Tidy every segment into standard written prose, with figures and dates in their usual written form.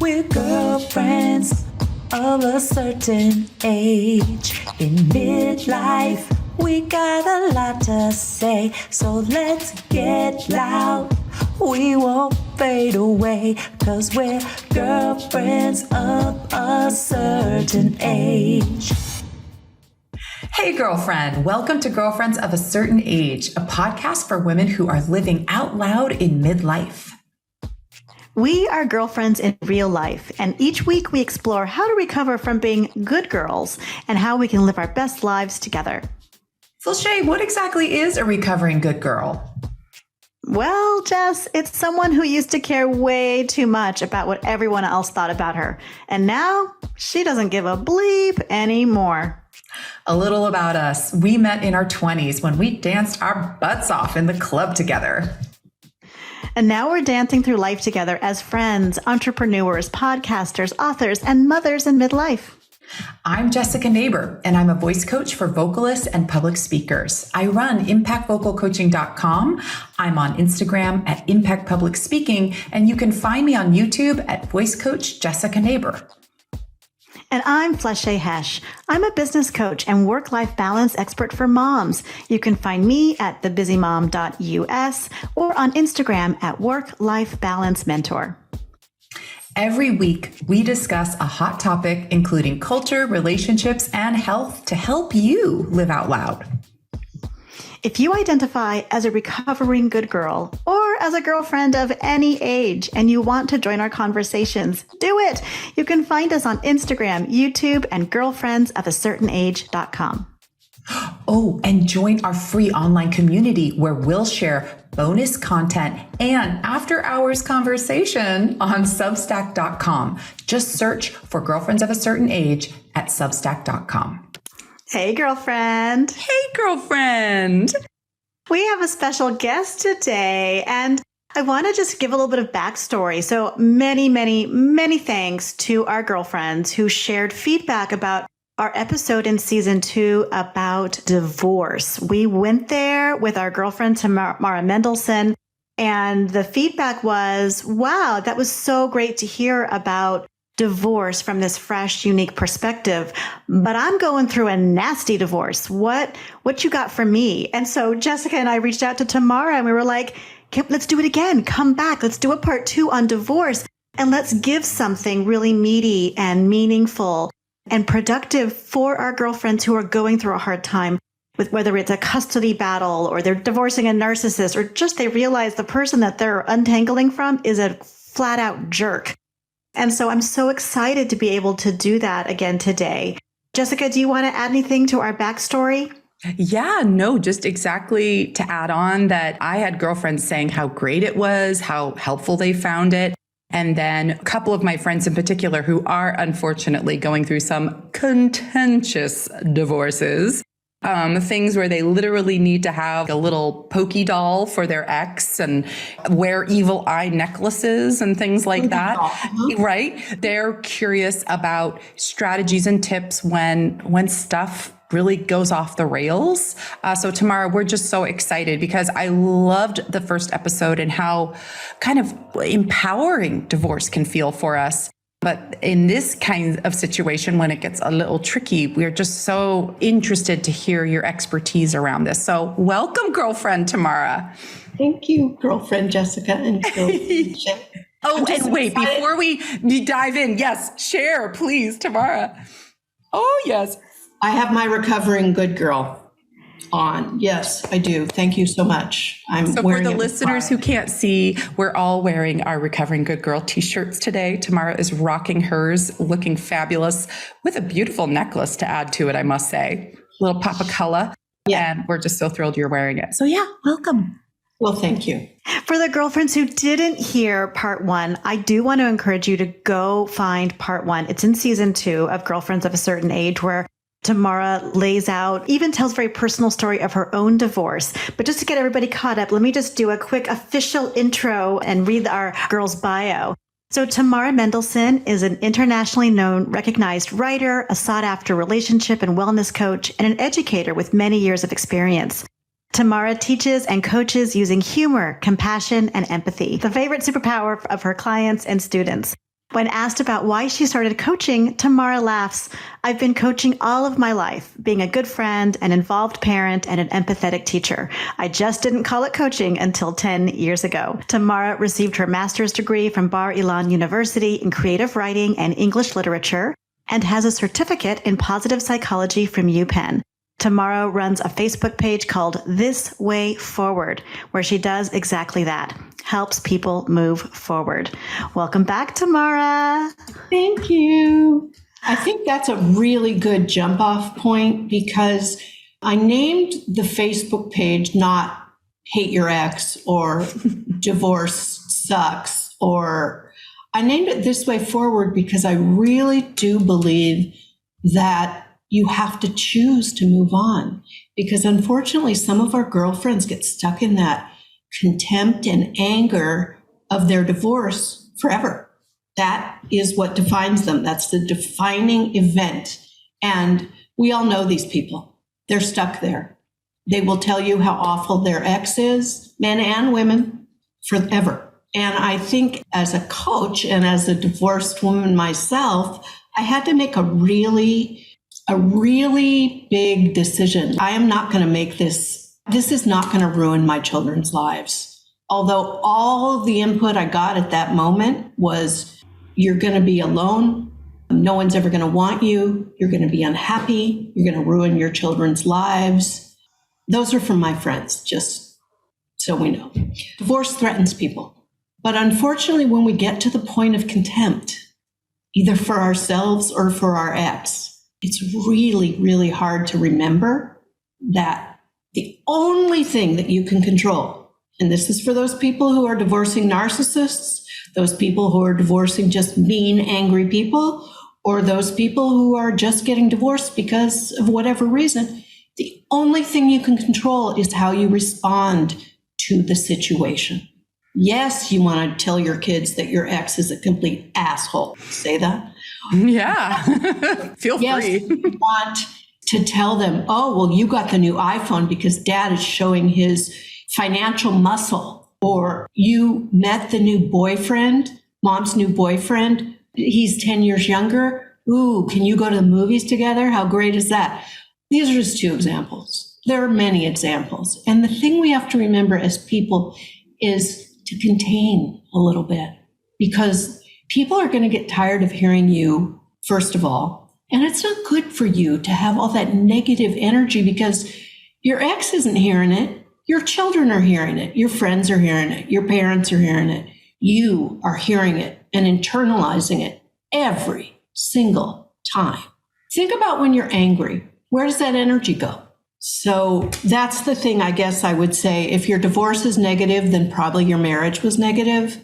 We're girlfriends of a certain age. In midlife, we got a lot to say. So let's get loud. We won't fade away, 'cause we're girlfriends of a certain age. Hey, girlfriend. Welcome to Girlfriends of a Certain Age, a podcast for women who are living out loud in midlife. We are girlfriends in real life, and each week we explore how to recover from being good girls and how we can live our best lives together. Shay, what exactly is a recovering good girl? Well, Jess, it's someone who used to care way too much about what everyone else thought about her, and now she doesn't give a bleep anymore. A little about us. We met in our 20s when we danced our butts off in the club together. And now we're dancing through life together as friends, entrepreneurs, podcasters, authors, and mothers in midlife. I'm Jessica Neighbor, and I'm a voice coach for vocalists and public speakers. I run impactvocalcoaching.com. I'm on Instagram at Impact Public Speaking, and you can find me on YouTube at Voice Coach Jessica Neighbor. And I'm Shay Hesh. I'm a business coach and work-life balance expert for moms. You can find me at thebusymom.us or on Instagram at Work-Life Balance Mentor. Every week, we discuss a hot topic, including culture, relationships, and health, to help you live out loud. If you identify as a recovering good girl or as a girlfriend of any age and you want to join our conversations, do it. You can find us on Instagram, YouTube, and girlfriendsofacertainage.com. Oh, and join our free online community where we'll share bonus content and after hours conversation on substack.com. Just search for Girlfriends of a Certain Age at substack.com. Hey, girlfriend. Hey, girlfriend. We have a special guest today, and I want to just give a little bit of backstory. So many thanks to our girlfriends who shared feedback about our episode in season 2 about divorce. We went there with our girlfriend, Tamara Mendelson, and the feedback was, wow, that was so great to hear about divorce from this fresh, unique perspective. But I'm going through a nasty divorce. What you got for me? And so Jessica and I reached out to Tamara and we were like, let's do it again. Come back. Let's do a part 2 on divorce. And let's give something really meaty and meaningful and productive for our girlfriends who are going through a hard time with whether it's a custody battle or they're divorcing a narcissist or just they realize the person that they're untangling from is a flat out jerk. And so I'm so excited to be able to do that again today. Jessica, do you want to add anything to our backstory? Yeah, no, just exactly to add on that I had girlfriends saying how great it was, how helpful they found it. And then a couple of my friends in particular who are unfortunately going through some contentious divorces. Things where they literally need to have a little pokey doll for their ex and wear evil eye necklaces and things like that, right? They're curious about strategies and tips when stuff really goes off the rails. So Tamara, we're just so excited because I loved the first episode and how kind of empowering divorce can feel for us. But in this kind of situation, when it gets a little tricky, we're just so interested to hear your expertise around this. So welcome, girlfriend Tamara. Thank you, girlfriend Jessica. And Oh, and wait, before we dive in, yes, share, please, Tamara. Oh, yes. I have my recovering good girl on. Yes, I do. Thank you so much. So for the listeners who can't see, we're all wearing our Recovering Good Girl t-shirts today. Tamara is rocking hers, looking fabulous with a beautiful necklace to add to it, I must say. A little pop of color. Yeah. And we're just so thrilled you're wearing it. So yeah, welcome. Well, thank you. For the girlfriends who didn't hear part 1, I do want to encourage you to go find part 1. It's in season 2 of Girlfriends of a Certain Age, where Tamara lays out, even tells a very personal story of her own divorce. But just to get everybody caught up, let me just do a quick official intro and read our girl's bio. So Tamara Mendelson is an internationally known, recognized writer, a sought-after relationship and wellness coach, and an educator with many years of experience. Tamara teaches and coaches using humor, compassion, and empathy, the favorite superpower of her clients and students. When asked about why she started coaching, Tamara laughs. I've been coaching all of my life, being a good friend, an involved parent, and an empathetic teacher. I just didn't call it coaching until 10 years ago. Tamara received her master's degree from Bar Ilan University in creative writing and English literature and has a certificate in positive psychology from UPenn. Tamara runs a Facebook page called This Way Forward, where she does exactly that, helps people move forward. Welcome back, Tamara. Thank you. I think that's a really good jump off point because I named the Facebook page not hate your ex or divorce sucks, or I named it This Way Forward because I really do believe that you have to choose to move on, because unfortunately, some of our girlfriends get stuck in that contempt and anger of their divorce forever. That is what defines them. That's the defining event. And we all know these people. They're stuck there. They will tell you how awful their ex is, men and women, forever. And I think as a coach and as a divorced woman myself, I had to make a really big decision. I am not going to make this is not going to ruin my children's lives. Although all of the input I got at that moment was, you're going to be alone. No one's ever going to want you. You're going to be unhappy. You're going to ruin your children's lives. Those are from my friends, just so we know. Divorce threatens people. But unfortunately, when we get to the point of contempt, either for ourselves or for our ex, it's really, really hard to remember that the only thing that you can control, and this is for those people who are divorcing narcissists, those people who are divorcing just mean, angry people, or those people who are just getting divorced because of whatever reason, the only thing you can control is how you respond to the situation. Yes, you want to tell your kids that your ex is a complete asshole. Say that. Yeah. Feel free. Yes, you want to tell them, oh, well, you got the new iPhone because dad is showing his financial muscle. Or you met the new boyfriend, mom's new boyfriend. He's 10 years younger. Ooh, can you go to the movies together? How great is that? These are just two examples. There are many examples. And the thing we have to remember as people is to contain a little bit, because people are going to get tired of hearing you, first of all. And it's not good for you to have all that negative energy because your ex isn't hearing it. Your children are hearing it. Your friends are hearing it. Your parents are hearing it. You are hearing it and internalizing it every single time. Think about when you're angry. Where does that energy go? So that's the thing, I guess I would say. If your divorce is negative, then probably your marriage was negative.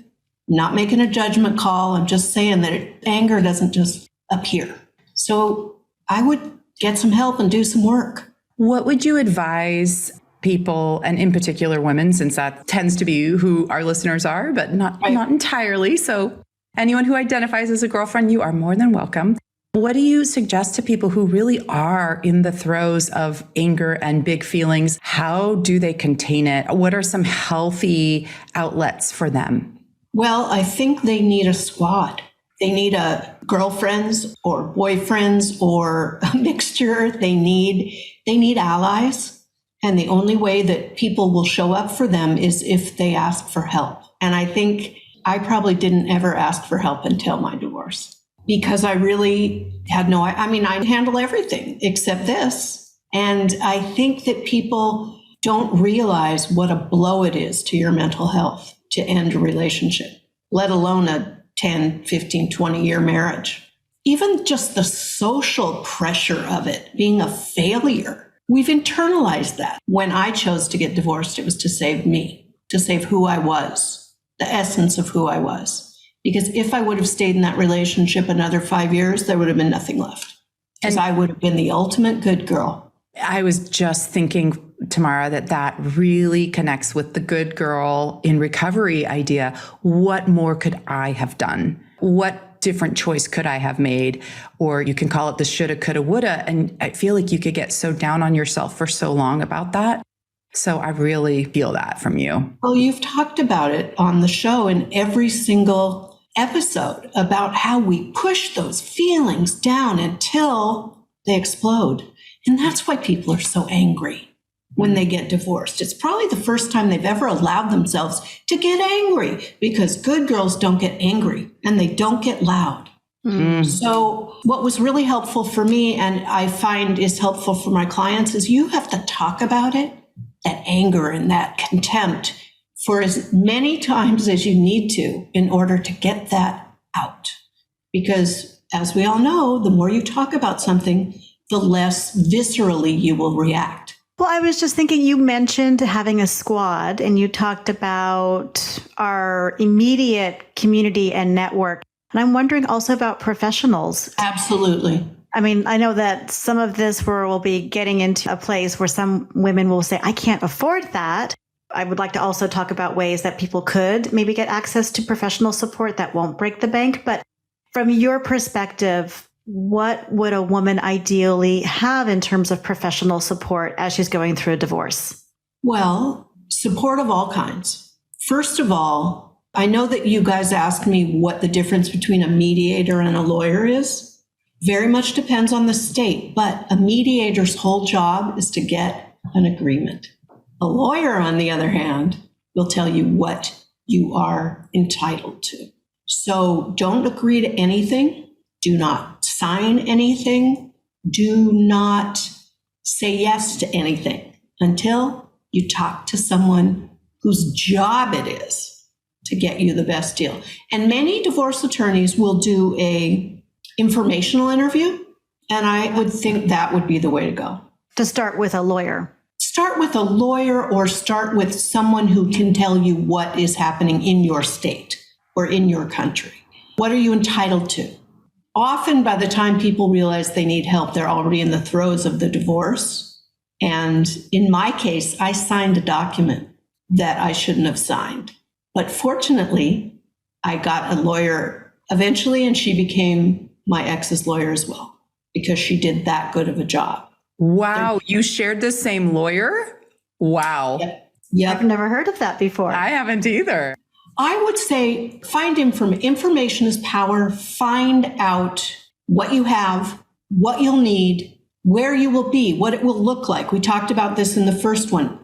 I'm not making a judgment call. I'm just saying that anger doesn't just appear. So I would get some help and do some work. What would you advise people, and in particular women, since that tends to be who our listeners are, but not entirely. So anyone who identifies as a girlfriend, you are more than welcome. What do you suggest to people who really are in the throes of anger and big feelings? How do they contain it? What are some healthy outlets for them? Well, I think they need a squad. They need a girlfriends or boyfriends or a mixture. They need allies. And the only way that people will show up for them is if they ask for help. And I think I probably didn't ever ask for help until my divorce, because I really had I handle everything except this. And I think that people don't realize what a blow it is to your mental health to end a relationship, let alone a 10, 15, 20-year marriage. Even just the social pressure of it, being a failure. We've internalized that. When I chose to get divorced, it was to save me, to save who I was, the essence of who I was. Because if I would have stayed in that relationship another 5 years, there would have been nothing left. Because I would have been the ultimate good girl. I was just thinking, Tamara, that really connects with the good girl in recovery idea. What more could I have done? What different choice could I have made? Or you can call it the shoulda, coulda, woulda. And I feel like you could get so down on yourself for so long about that. So I really feel that from you. Well, you've talked about it on the show, and every single episode about how we push those feelings down until they explode. And that's why people are so angry when they get divorced. It's probably the first time they've ever allowed themselves to get angry, because good girls don't get angry and they don't get loud. So what was really helpful for me, and I find is helpful for my clients, is you have to talk about it, that anger and that contempt, for as many times as you need to in order to get that out. Because as we all know, the more you talk about something, the less viscerally you will react. Well, I was just thinking, you mentioned having a squad and you talked about our immediate community and network. And I'm wondering also about professionals. Absolutely. I mean, I know that some of this we'll be getting into a place where some women will say, I can't afford that. I would like to also talk about ways that people could maybe get access to professional support that won't break the bank. But from your perspective, what would a woman ideally have in terms of professional support as she's going through a divorce? Well, support of all kinds. First of all, I know that you guys asked me what the difference between a mediator and a lawyer is. Very much depends on the state, but a mediator's whole job is to get an agreement. A lawyer, on the other hand, will tell you what you are entitled to. So don't agree to anything. Do not sign anything. Do not say yes to anything until you talk to someone whose job it is to get you the best deal. And many divorce attorneys will do a informational interview, and I would think that would be the way to go. To start with a lawyer. Start with a lawyer, or start with someone who can tell you what is happening in your state or in your country. What are you entitled to? Often by the time people realize they need help, they're already in the throes of the divorce. And in my case, I signed a document that I shouldn't have signed. But fortunately, I got a lawyer eventually, and she became my ex's lawyer as well, because she did that good of a job. Wow. You shared the same lawyer? Wow. Yep. I've never heard of that before. I haven't either. I would say find information is power. Find out what you have, what you'll need, where you will be, what it will look like. We talked about this in the first one.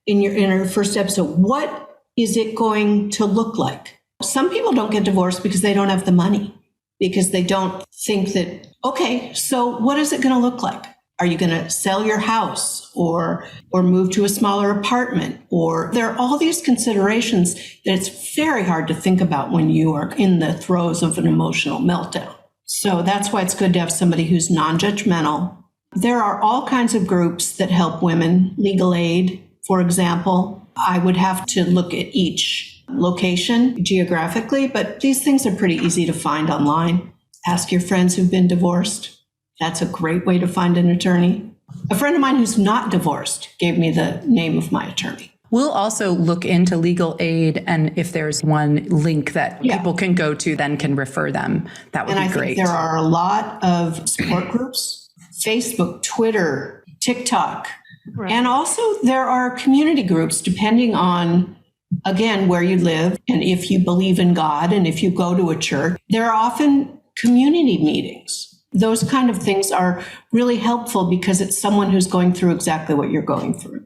In our first episode, what is it going to look like? Some people don't get divorced because they don't have the money, because they don't think that, okay, so what is it going to look like? Are you going to sell your house or move to a smaller apartment? Or there are all these considerations that it's very hard to think about when you are in the throes of an emotional meltdown. So that's why it's good to have somebody who's non-judgmental. There are all kinds of groups that help women. Legal aid, for example. I would have to look at each location geographically, but these things are pretty easy to find online. Ask your friends who've been divorced. That's a great way to find an attorney. A friend of mine who's not divorced gave me the name of my attorney. We'll also look into legal aid, and if there's one link that people can go to, then can refer them. That would be great. Think there are a lot of support groups, Facebook, Twitter, TikTok. Right. And also there are community groups, depending on, again, where you live and if you believe in God and if you go to a church. There are often community meetings. Those kind of things are really helpful because it's someone who's going through exactly what you're going through.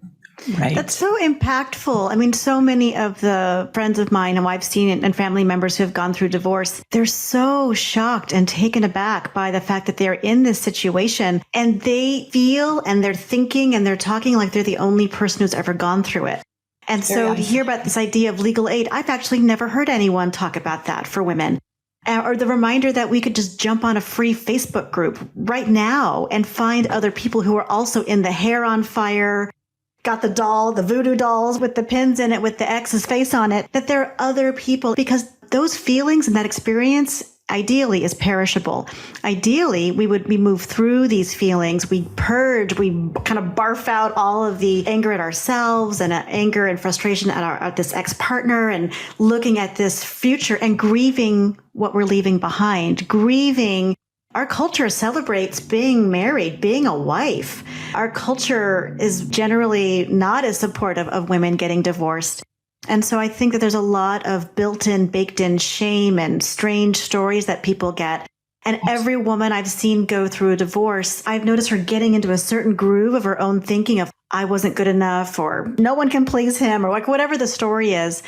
Right. That's so impactful. I mean, so many of the friends of mine who I've seen and family members who have gone through divorce, they're so shocked and taken aback by the fact that they're in this situation, and they feel and they're thinking and they're talking like they're the only person who's ever gone through it. And so to hear about this idea of legal aid, I've actually never heard anyone talk about that for women. Or the reminder that we could just jump on a free Facebook group right now and find other people who are also in the hair on fire, got the doll, the voodoo dolls with the pins in it with the ex's face on it, that there are other people, because those feelings and that experience ideally is perishable. Ideally, we move through these feelings, we purge, we kind of barf out all of the anger at ourselves and anger and frustration at this ex-partner, and looking at this future and grieving what we're leaving behind, grieving. Our culture celebrates being married, being a wife. Our culture is generally not as supportive of women getting divorced. And so I think that there's a lot of built-in, baked-in shame and strange stories that people get. And every woman I've seen go through a divorce, I've noticed her getting into a certain groove of her own thinking of, I wasn't good enough, or no one can please him, or like whatever the story is.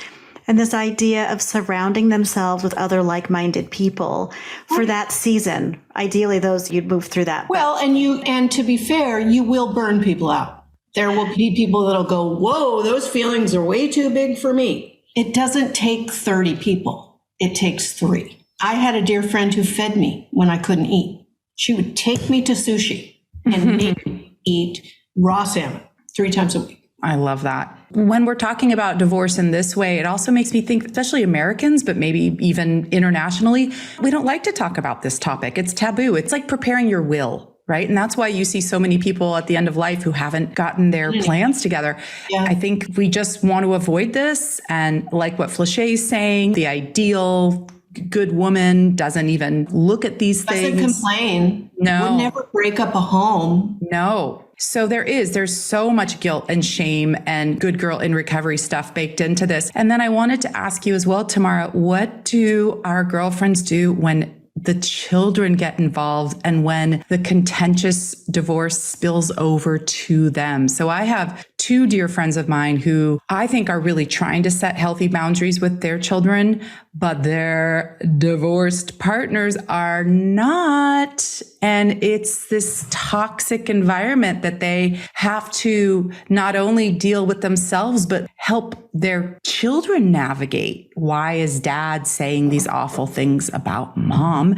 And this idea of surrounding themselves with other like-minded people for that season. Ideally, those you'd move through that. Well, and to be fair, you will burn people out. There will be people that'll go, whoa, those feelings are way too big for me. It doesn't take 30 people. It takes 3. I had a dear friend who fed me when I couldn't eat. She would take me to sushi and make me eat raw salmon 3 times a week. I love that. When we're talking about divorce in this way, it also makes me think, especially Americans, but maybe even internationally, we don't like to talk about this topic. It's taboo. It's like preparing your will, right? And that's why you see so many people at the end of life who haven't gotten their plans together. Yeah. I think we just want to avoid this. And like what Flachet is saying, the ideal good woman doesn't even look at these things. Doesn't complain. No. Would never break up a home. No. So there's so much guilt and shame and good girl in recovery stuff baked into this. And then I wanted to ask you as well, Tamara, what do our girlfriends do when the children get involved and when the contentious divorce spills over to them? So I have 2 dear friends of mine who I think are really trying to set healthy boundaries with their children, but their divorced partners are not. And it's this toxic environment that they have to not only deal with themselves, but help their children navigate. Why is dad saying these awful things about mom?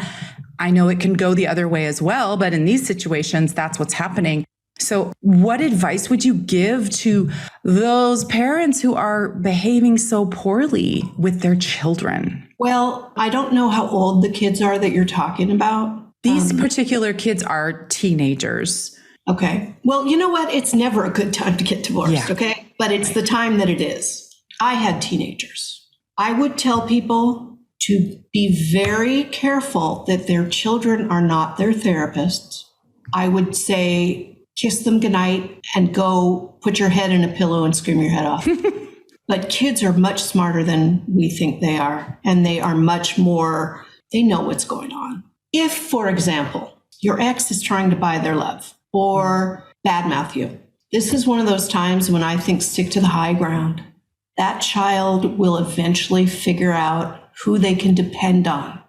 I know it can go the other way as well, but in these situations, that's what's happening. So what advice would you give to those parents who are behaving so poorly with their children? Well, I don't know how old the kids are that you're talking about. These particular kids are teenagers. Okay. Well, you know what? It's never a good time to get divorced, okay? But it's the time that it is. I had teenagers. I would tell people to be very careful that their children are not their therapists. I would say, kiss them goodnight and go put your head in a pillow and scream your head off. But kids are much smarter than we think they are. And they are much more, they know what's going on. If, for example, your ex is trying to buy their love or badmouth you, this is one of those times when I think stick to the high ground. That child will eventually figure out who they can depend on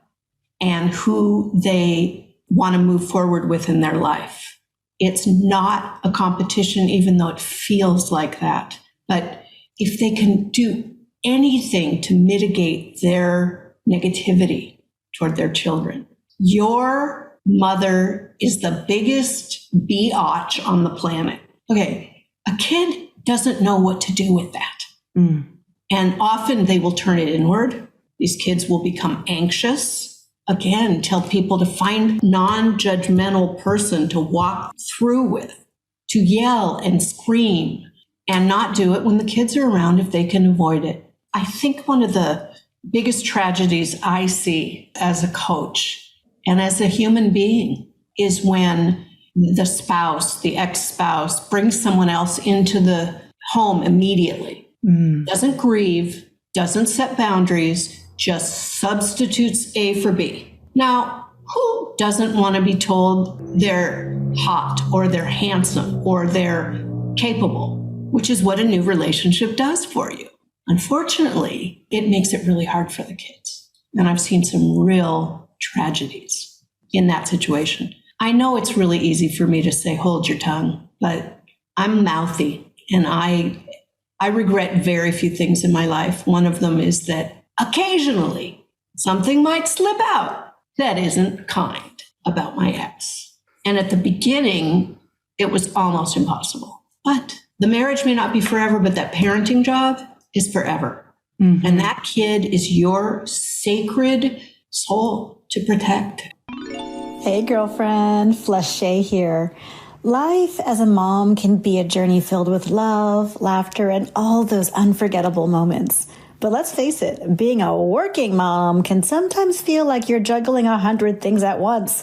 and who they want to move forward with in their life. It's not a competition, even though it feels like that. But if they can do anything to mitigate their negativity toward their children, your mother is the biggest biatch on the planet. Okay, a kid doesn't know what to do with that. And often they will turn it inward. These kids will become anxious. Again, tell people to find non-judgmental person to walk through with, to yell and scream and not do it when the kids are around if they can avoid it. I think one of the biggest tragedies I see as a coach and as a human being is when the spouse, the ex-spouse, brings someone else into the home immediately, doesn't grieve, doesn't set boundaries, just substitutes A for B. Now, who doesn't want to be told they're hot or they're handsome or they're capable, which is what a new relationship does for you? Unfortunately, it makes it really hard for the kids. And I've seen some real tragedies in that situation. I know it's really easy for me to say, hold your tongue, but I'm mouthy and I regret very few things in my life. One of them is that occasionally, something might slip out that isn't kind about my ex. And at the beginning, it was almost impossible. But the marriage may not be forever, but that parenting job is forever. And that kid is your sacred soul to protect. Hey, girlfriend, Flachet here. Life as a mom can be a journey filled with love, laughter, and all those unforgettable moments. But let's face it, being a working mom can sometimes feel like you're juggling 100 things at once.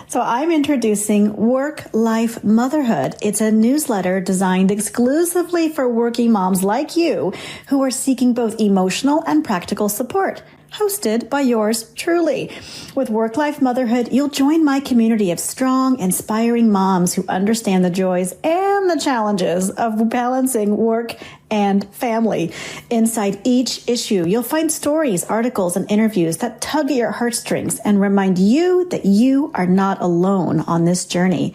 So I'm introducing Work Life Motherhood. It's a newsletter designed exclusively for working moms like you who are seeking both emotional and practical support. Hosted by yours truly. With Work Life Motherhood, you'll join my community of strong, inspiring moms who understand the joys and the challenges of balancing work and family. Inside each issue, you'll find stories, articles, and interviews that tug at your heartstrings and remind you that you are not alone on this journey.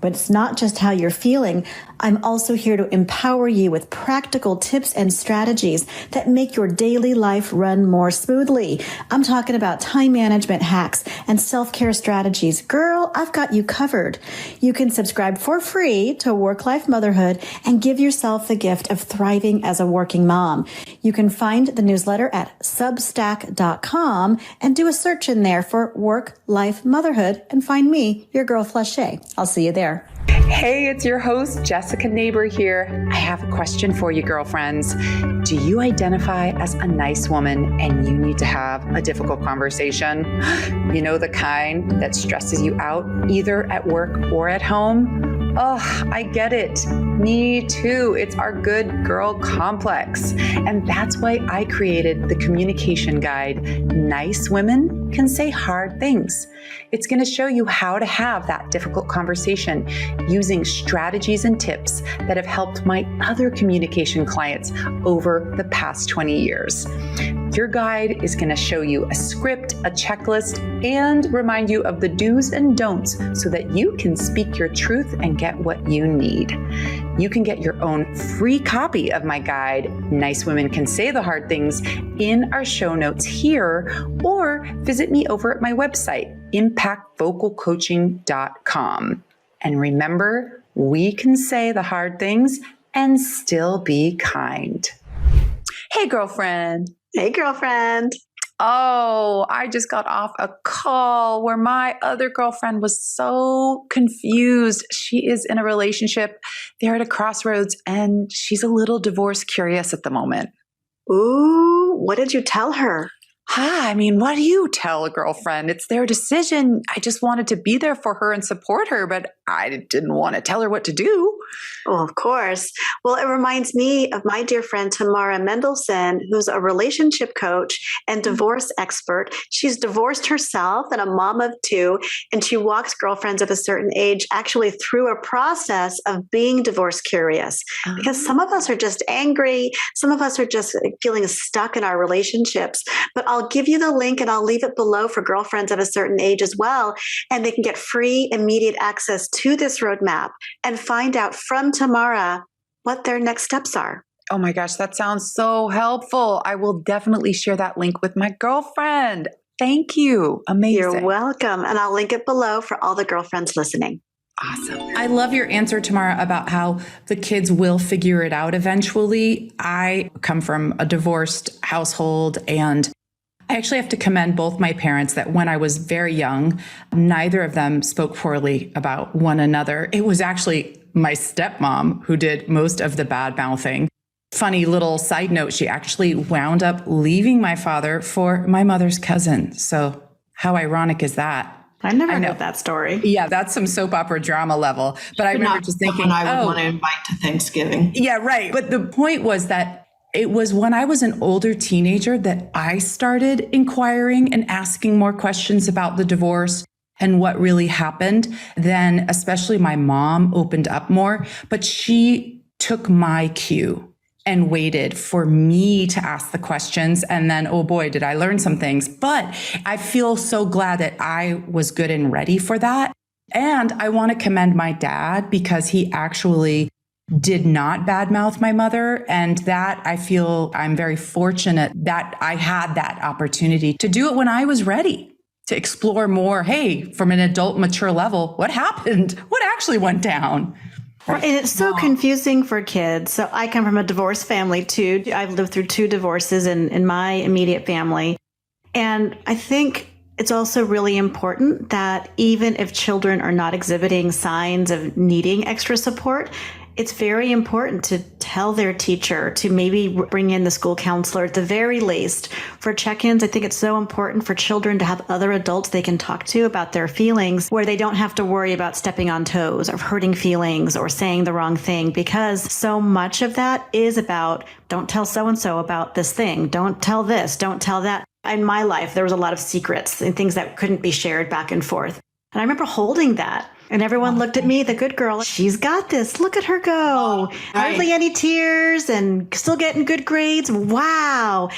But it's not just how you're feeling. I'm also here to empower you with practical tips and strategies that make your daily life run more smoothly. I'm talking about time management hacks and self-care strategies. Girl, I've got you covered. You can subscribe for free to Work Life Motherhood and give yourself the gift of thriving as a working mom. You can find the newsletter at substack.com and do a search in there for Work Life Motherhood and find me, your girl Fleshay. I'll see you there. Hey, it's your host, Jessica Neighbor here. I have a question for you, girlfriends. Do you identify as a nice woman and you need to have a difficult conversation? You know, the kind that stresses you out either at work or at home? Oh, I get it. Me too. It's our good girl complex. And that's why I created the communication guide, Nice Women Can Say Hard Things. It's going to show you how to have that difficult conversation using strategies and tips that have helped my other communication clients over the past 20 years. Your guide is going to show you a script, a checklist, and remind you of the do's and don'ts so that you can speak your truth and get what you need. You can get your own free copy of my guide, Nice Women Can Say the Hard Things, in our show notes here, or visit me over at my website, impactvocalcoaching.com. And remember, we can say the hard things and still be kind. Hey, girlfriend. Hey, girlfriend. Oh, I just got off a call where my other girlfriend was so confused. She is in a relationship. They're at a crossroads and she's a little divorce curious at the moment. Ooh, what did you tell her? I mean, what do you tell a girlfriend? It's their decision. I just wanted to be there for her and support her, but I didn't want to tell her what to do. Oh, of course. Well, it reminds me of my dear friend, Tamara Mendelson, who's a relationship coach and divorce expert. She's divorced herself and a mom of two, and she walks girlfriends of a certain age actually through a process of being divorce curious. Because some of us are just angry. Some of us are just feeling stuck in our relationships. But I'll give you the link and I'll leave it below for girlfriends of a certain age as well. And they can get free, immediate access to this roadmap and find out from Tamara what their next steps are. Oh my gosh, that sounds so helpful. I will definitely share that link with my girlfriend. Thank you. Amazing. You're welcome. And I'll link it below for all the girlfriends listening. Awesome. I love your answer, Tamara, about how the kids will figure it out eventually. I come from a divorced household, and I actually have to commend both my parents that when I was very young, neither of them spoke poorly about one another. It was actually my stepmom who did most of the bad mouthing. Funny little side note, she actually wound up leaving my father for my mother's cousin. So how ironic is that? I never heard that story. Yeah, that's some soap opera drama level. But I remember just thinking, I would want to invite to Thanksgiving. Yeah, right. But the point was that it was when I was an older teenager that I started inquiring and asking more questions about the divorce and what really happened. Then especially my mom opened up more, but she took my cue and waited for me to ask the questions. And then, oh boy, did I learn some things. But I feel so glad that I was good and ready for that. And I want to commend my dad because he actually did not badmouth my mother. And that I feel I'm very fortunate that I had that opportunity to do it when I was ready to explore more. Hey, from an adult, mature level, what happened? What actually went down? Right. And it's so confusing for kids. So I come from a divorced family too. I've lived through 2 divorces in my immediate family. And I think it's also really important that even if children are not exhibiting signs of needing extra support, it's very important to tell their teacher, to maybe bring in the school counselor at the very least for check-ins. I think it's so important for children to have other adults they can talk to about their feelings, where they don't have to worry about stepping on toes or hurting feelings or saying the wrong thing, because so much of that is about, don't tell so-and-so about this thing. Don't tell this. Don't tell that. In my life, there was a lot of secrets and things that couldn't be shared back and forth. And I remember holding that. And everyone looked at me, the good girl. She's got this. Look at her go. Hardly any tears and still getting good grades. Wow.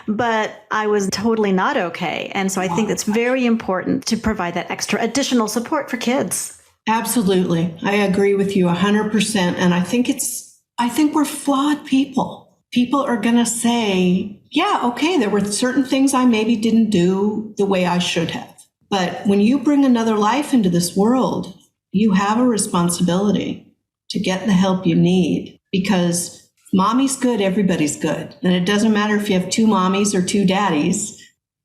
But I was totally not okay. And so I think it's very important to provide that extra additional support for kids. Absolutely. I agree with you 100%. And I think we're flawed people. People are going to say, yeah, okay, there were certain things I maybe didn't do the way I should have. But when you bring another life into this world, you have a responsibility to get the help you need, because if mommy's good, everybody's good. And it doesn't matter if you have two mommies or two daddies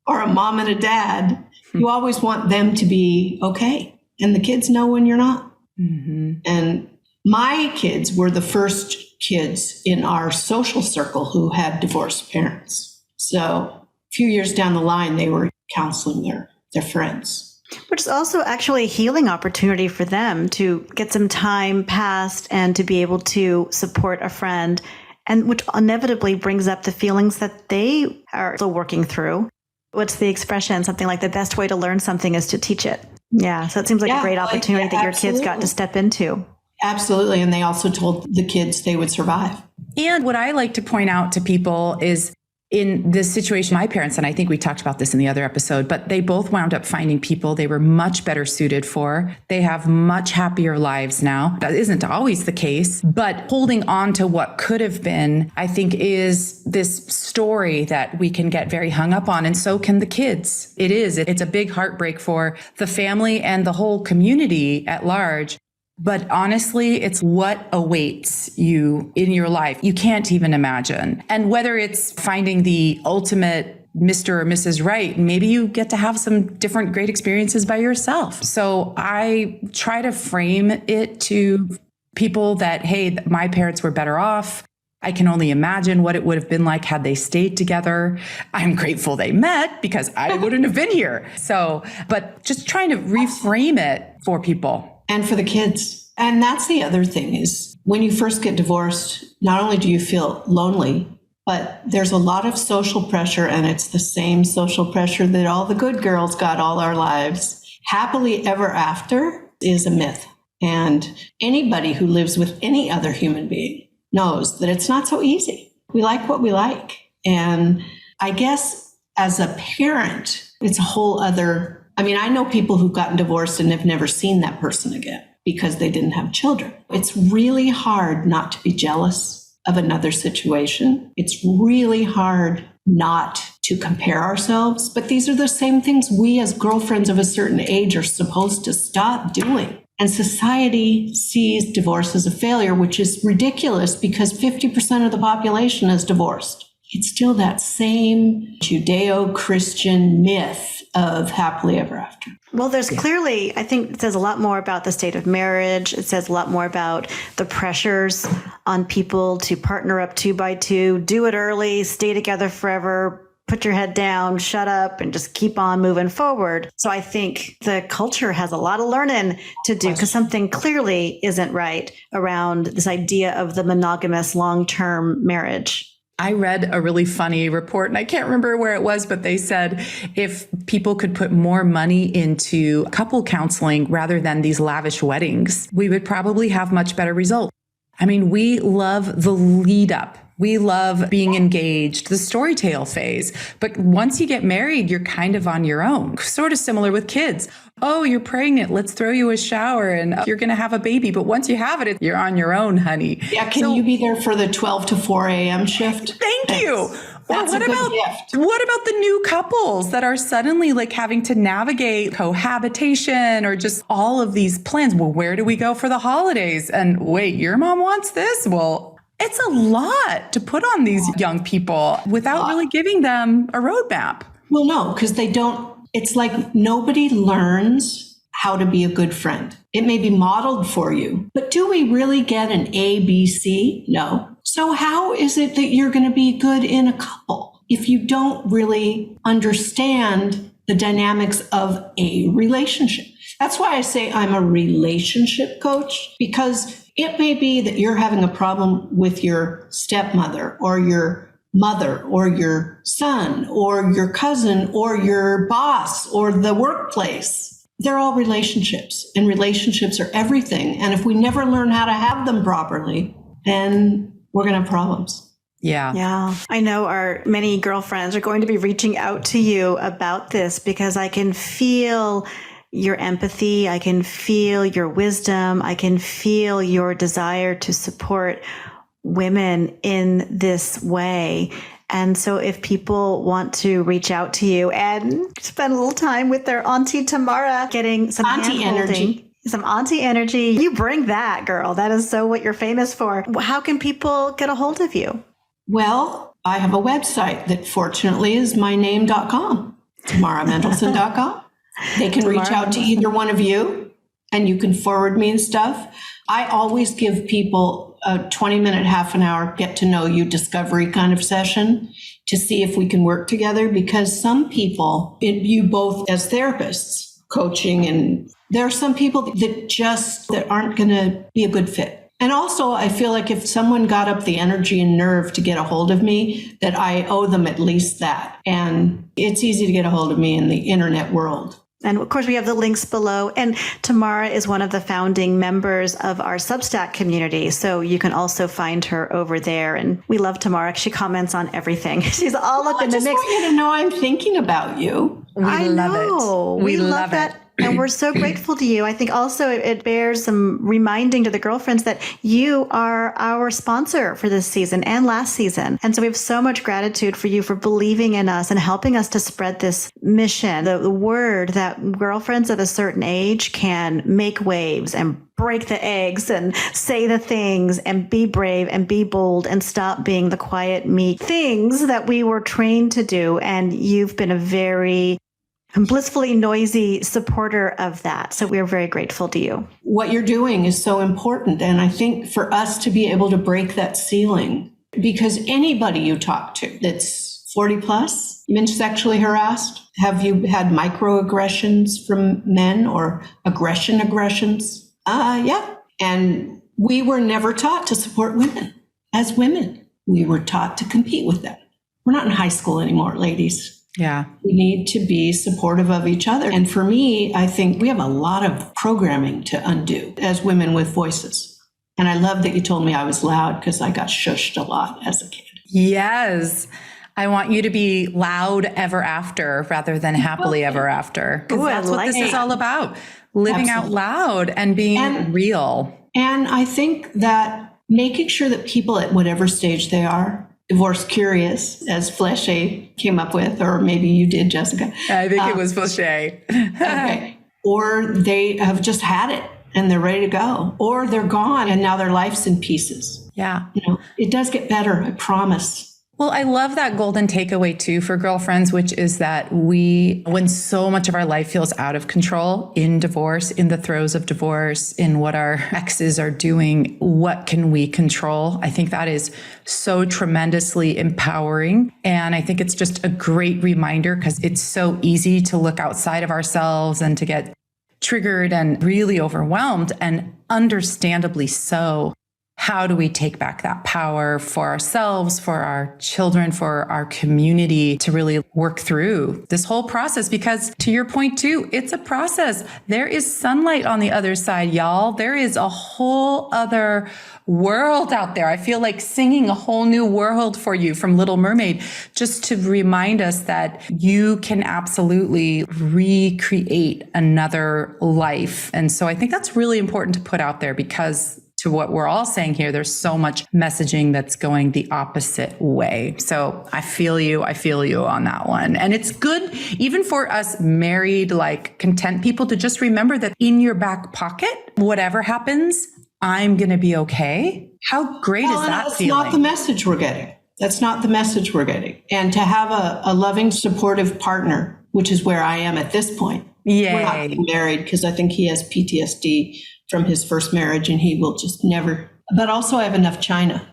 or a mom and a dad, you always want them to be okay. And the kids know when you're not. Mm-hmm. And my kids were the first kids in our social circle who had divorced parents. So a few years down the line, they were counseling their friends. Which is also actually a healing opportunity for them to get some time passed and to be able to support a friend, and which inevitably brings up the feelings that they are still working through. What's the expression? Something like the best way to learn something is to teach it. Yeah. So it seems like a great opportunity that your kids got to step into. Absolutely. And they also told the kids they would survive. And what I like to point out to people is, in this situation, my parents, and I think we talked about this in the other episode, but they both wound up finding people they were much better suited for. They have much happier lives now. That isn't always the case, but holding on to what could have been, I think, is this story that we can get very hung up on. And so can the kids. It's a big heartbreak for the family and the whole community at large. But honestly, it's what awaits you in your life. You can't even imagine. And whether it's finding the ultimate Mr. or Mrs. Right, maybe you get to have some different great experiences by yourself. So I try to frame it to people that, hey, my parents were better off. I can only imagine what it would have been like had they stayed together. I'm grateful they met because I wouldn't have been here. So, but just trying to reframe it for people. And for the kids. And that's the other thing, is when you first get divorced, not only do you feel lonely, but there's a lot of social pressure, and it's the same social pressure that all the good girls got all our lives. Happily ever after is a myth. And anybody who lives with any other human being knows that it's not so easy. We like what we like. And I guess as a parent, it's a whole other, I know people who've gotten divorced and have never seen that person again because they didn't have children. It's really hard not to be jealous of another situation. It's really hard not to compare ourselves. But these are the same things we as girlfriends of a certain age are supposed to stop doing. And society sees divorce as a failure, which is ridiculous because 50% of the population is divorced. It's still that same Judeo-Christian myth of happily ever after. Well, there's clearly, I think it says a lot more about the state of marriage. It says a lot more about the pressures on people to partner up 2 by 2, do it early, stay together forever, put your head down, shut up, and just keep on moving forward. So I think the culture has a lot of learning to do, because something clearly isn't right around this idea of the monogamous long-term marriage. I read a really funny report, and I can't remember where it was, but they said if people could put more money into couple counseling rather than these lavish weddings, we would probably have much better results. We love the lead up. We love being engaged, the storytale phase. But once you get married, you're kind of on your own. Sort of similar with kids. Oh, you're pregnant. Let's throw you a shower and you're going to have a baby. But once you have it, you're on your own, honey. Yeah. Can you be there for the 12 to 4 a.m. shift? Thank you. That's a good gift. What about the new couples that are suddenly having to navigate cohabitation or just all of these plans? Well, where do we go for the holidays? And wait, your mom wants this? Well, it's a lot to put on these young people without really giving them a roadmap. Well, no, because they don't. It's like nobody learns how to be a good friend. It may be modeled for you, but do we really get an A, B, C? No. So how is it that you're going to be good in a couple if you don't really understand the dynamics of a relationship? That's why I say I'm a relationship coach, because it may be that you're having a problem with your stepmother or your mother or your son or your cousin or your boss or the workplace. They're all relationships, and relationships are everything. And if we never learn how to have them properly, then we're going to have problems. Yeah. I know our many girlfriends are going to be reaching out to you about this, because I can feel your empathy. I can feel your wisdom. I can feel your desire to support women in this way. And so if people want to reach out to you and spend a little time with their Auntie Tamara, getting some auntie energy, some auntie energy, you bring that, girl. That is so what you're famous for. How can people get a hold of you? Well, I have a website that fortunately is myname.com, tamaramendelson.com. They can reach out to either one of you, and you can forward me and stuff. I always give people a 20-minute, half an hour, get to know you discovery kind of session to see if we can work together, because some people, you both as therapists, coaching, and there are some people that aren't going to be a good fit. And also, I feel like if someone got up the energy and nerve to get a hold of me, that I owe them at least that. And it's easy to get a hold of me in the internet world. And of course, we have the links below. And Tamara is one of the founding members of our Substack community. So you can also find her over there. And we love Tamara. She comments on everything. She's all up in the mix. I just want you to know I'm thinking about you. I love it. We love that. And we're so grateful to you. I think also it bears some reminding to the girlfriends that you are our sponsor for this season and last season. And so we have so much gratitude for you for believing in us and helping us to spread this mission, the word that girlfriends of a certain age can make waves and break the eggs and say the things and be brave and be bold and stop being the quiet, meek things that we were trained to do. And you've been a very blissfully noisy supporter of that. So we're very grateful to you. What you're doing is so important. And I think for us to be able to break that ceiling, because anybody you talk to that's 40 plus, been sexually harassed, have you had microaggressions from men or aggressions? Yeah. And we were never taught to support women as women. We were taught to compete with them. We're not in high school anymore, ladies. Yeah. We need to be supportive of each other. And for me, I think we have a lot of programming to undo as women with voices. And I love that you told me I was loud, because I got shushed a lot as a kid. Yes. I want you to be loud ever after rather than happily ever after. Because that's what this is all about. Living out loud and being real. And I think that making sure that people at whatever stage they are, divorce curious, as Fleshy came up with, or maybe you did, Jessica. I think it was Fleshy. Okay. Or they have just had it and they're ready to go, or they're gone and now their life's in pieces. Yeah. It does get better, I promise. Well, I love that golden takeaway too for girlfriends, which is that when so much of our life feels out of control in divorce, in the throes of divorce, in what our exes are doing, what can we control? I think that is so tremendously empowering. And I think it's just a great reminder, because it's so easy to look outside of ourselves and to get triggered and really overwhelmed, and understandably so. How do we take back that power for ourselves, for our children, for our community, to really work through this whole process? Because to your point too, it's a process. There is sunlight on the other side, y'all. There is a whole other world out there. I feel like singing a whole new world for you from Little Mermaid, just to remind us that you can absolutely recreate another life. And so I think that's really important to put out there, because to what we're all saying here, there's so much messaging that's going the opposite way. So I feel you on that one. And it's good, even for us married, like content people, to just remember that in your back pocket, whatever happens, I'm going to be okay. How great is that feeling? That's not the message we're getting. That's not the message we're getting. And to have a loving, supportive partner, which is where I am at this point, We're not Yay. getting married because I think he has PTSD from his first marriage and he will just never. But also, I have enough china.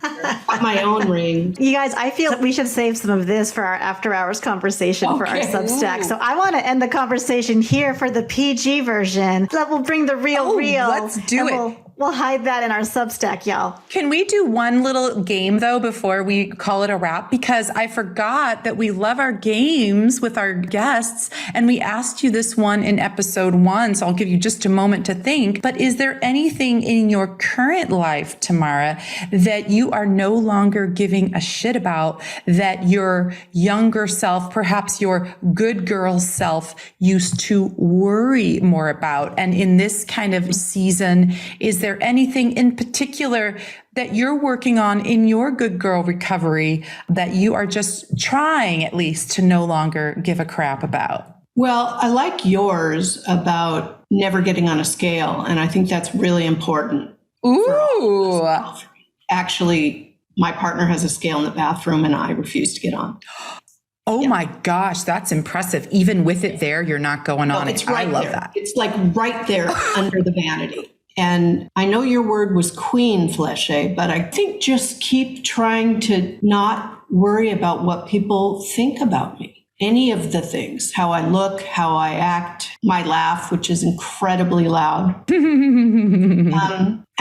My own ring. You guys, I feel we should save some of this for our after hours conversation for our Okay. Substack. So I want to end the conversation here for the PG version. That will bring the real. Let's do and it. We'll hide that in our Substack, y'all. Can we do one little game though before we call it a wrap? Because I forgot that we love our games with our guests and we asked you this one in episode 1. So I'll give you just a moment to think. But is there anything in your current life, Tamara, that you are no longer giving a shit about, that your younger self, perhaps your good girl self, used to worry more about? And in this kind of season, is there anything in particular that you're working on in your good girl recovery that you are just trying at least to no longer give a crap about? Well, I like yours about never getting on a scale. And I think that's really important. Ooh. Actually, my partner has a scale in the bathroom and I refuse to get on. Oh my gosh, that's impressive. Even with it there, you're not going on It's it. right I love there. that. It's like right there under the vanity. And I know your word was queen, Fleshe, but I think just keep trying to not worry about what people think about me. Any of the things, how I look, how I act, my laugh, which is incredibly loud. And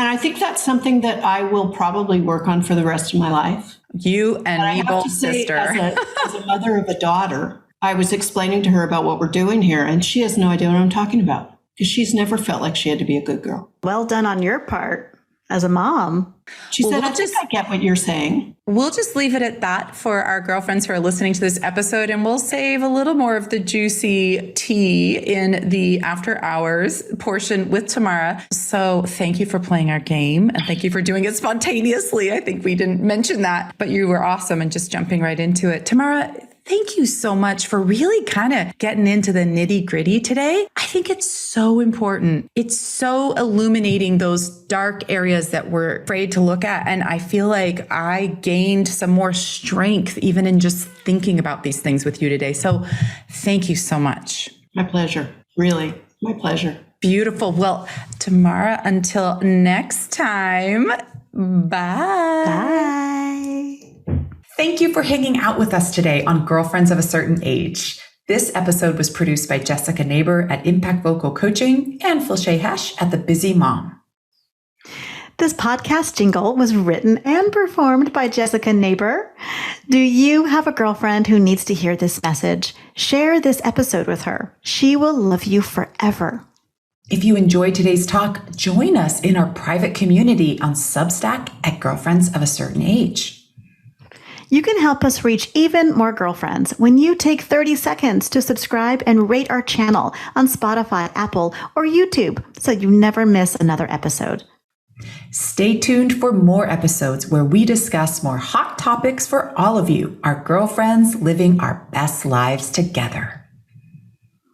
I think that's something that I will probably work on for the rest of my life. You and But I me have both, to say, sister. as a mother of a daughter, I was explaining to her about what we're doing here, and she has no idea what I'm talking about because she's never felt like she had to be a good girl. Well done on your part as a mom. She Well, said, we'll I think I get what you're saying. We'll just leave it at that for our girlfriends who are listening to this episode, and we'll save a little more of the juicy tea in the after hours portion with Tamara. So thank you for playing our game, and thank you for doing it spontaneously. I think we didn't mention that, but you were awesome and just jumping right into it. Tamara, thank you so much for really kind of getting into the nitty gritty today. I think it's so important. It's so illuminating those dark areas that we're afraid to look at. And I feel like I gained some more strength even in just thinking about these things with you today. So thank you so much. My pleasure. Really, my pleasure. Beautiful. Well, Tamara, until next time, bye. Bye. Thank you for hanging out with us today on Girlfriends of a Certain Age. This episode was produced by Jessica Neighbor at Impact Vocal Coaching and Fleshe Hesh at The Busy Mom. This podcast jingle was written and performed by Jessica Neighbor. Do you have a girlfriend who needs to hear this message? Share this episode with her. She will love you forever. If you enjoyed today's talk, join us in our private community on Substack at Girlfriends of a Certain Age. You can help us reach even more girlfriends when you take 30 seconds to subscribe and rate our channel on Spotify, Apple, or YouTube so you never miss another episode. Stay tuned for more episodes where we discuss more hot topics for all of you, our girlfriends living our best lives together.